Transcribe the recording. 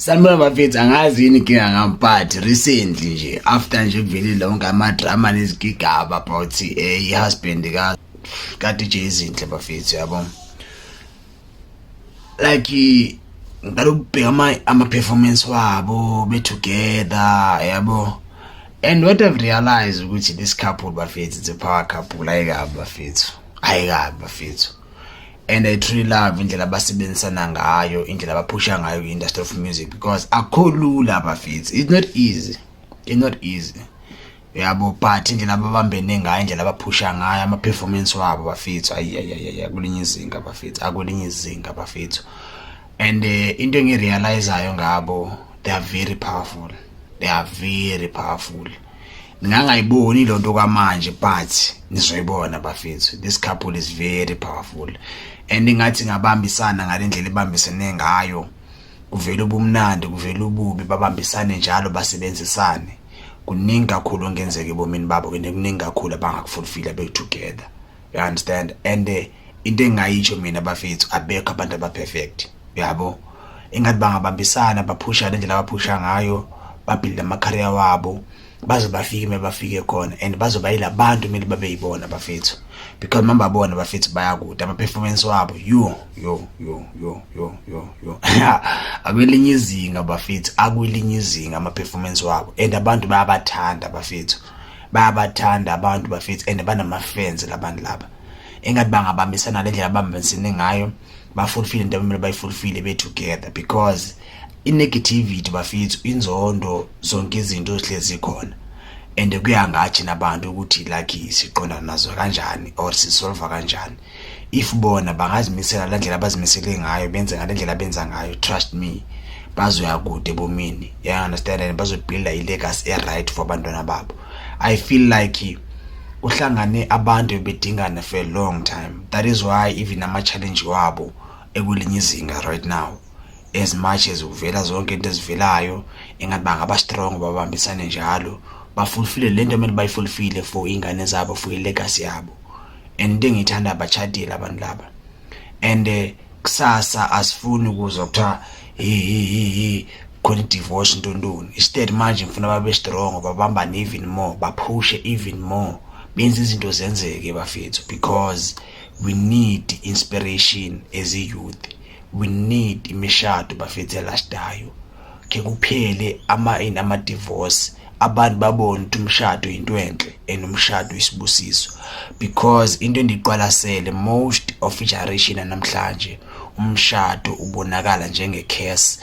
Sanibona bafethu, angazi yini inkinga ngamphathi recently nje after nje kuvele lonke ama-drama nezigigaba about i-husband ka DJ Zinhle bafethu, yabo. Like ngicela ukubheka ama-performance wabo be-together, yabo. And what I've realized ukuthi this couple bafethu, it's a power couple. Ayikabi bafethu. And I truly love indlela abasebenzisana ngayo, indlela abaphusha ngayo i-industry of music, because akho lula bafethu. It's not easy. Yabo, but indlela ababambene ngayo, indlela abaphusha ngayo, ama-performance wabo bafethu, akulinye izinga bafethu. And into engirealizayo ngabo, they are very powerful. Ngangayiboni lonto kwamanje, but nizoyibona bafethu. This couple is very powerful. And ngathi ngabambisana ngalendlela ebambisene ngayo, kuvela ubumnandi, kuvela ububi, babambisane njalo, basebenzisane. Kuningi kakhulu ongenzeka ebomini babo, kuningi kakhulu abangakufulfilla be together. You understand? And into engayitsho mina bafethu, abekho abantu abaperfect, yabo. Engathi bangabambisana, baphusha indlela abaphusha ngayo, babuild ama-career wabo, baze bafike khona, and bazoba yilabantu kumele babe yibona bafethu, because mamba bona bafethu bayakude ama-performance wabo yo akwelinye izinga bafethu, akwelinye izinga ama-performance wabo. And abantu bayabathanda bafethu, bayabathanda abantu bafethu, and banama-fans labantu laba. Engathi bangabambisana le ndlela abambisene ngayo, bafulfill into kumele bayifulfille be together, because i-negativity bafethu, inzondo, zonke izinto zihlezi khona. And kuya ngathi nabantu ukuthi like siqonda nazo kanjani or sisolve kanjani. If bona bangazimisela la ndlela abazimisele ngayo, benze ngale ndlela benza ngayo, trust me, bazoya kude ebomini. You understand? And bazobuild i-legacy right for abantwana babo. I feel like uhlangane abantu bedingana for a long time. That is why even ama-challenge wabo ekulinye izinga right now, as much as uvela zonke into ezivelayo, engathi bangaba strong, babambisane njalo, bafulfille lento kumele bayifulfille for ingane zabo, for i-legacy yabo. And into engiyithanda abachadile abantu laba. And kusasa asifuni ukuzwa kuthiwa khona divorce ntontoni. Instead manje ngifuna babe strong, babambane even more, baphushe even more, benze izinto zenzeke bafethu, because we need inspiration as a youth. We need imishado bafethu elastayo. Ke kuphele ama-divorce, abantu babone ukuthi umshado into enhle and umshado isibusiso. Because into endiqwalasele, most of generation namhlanje umshado ubonakala njenge-curse.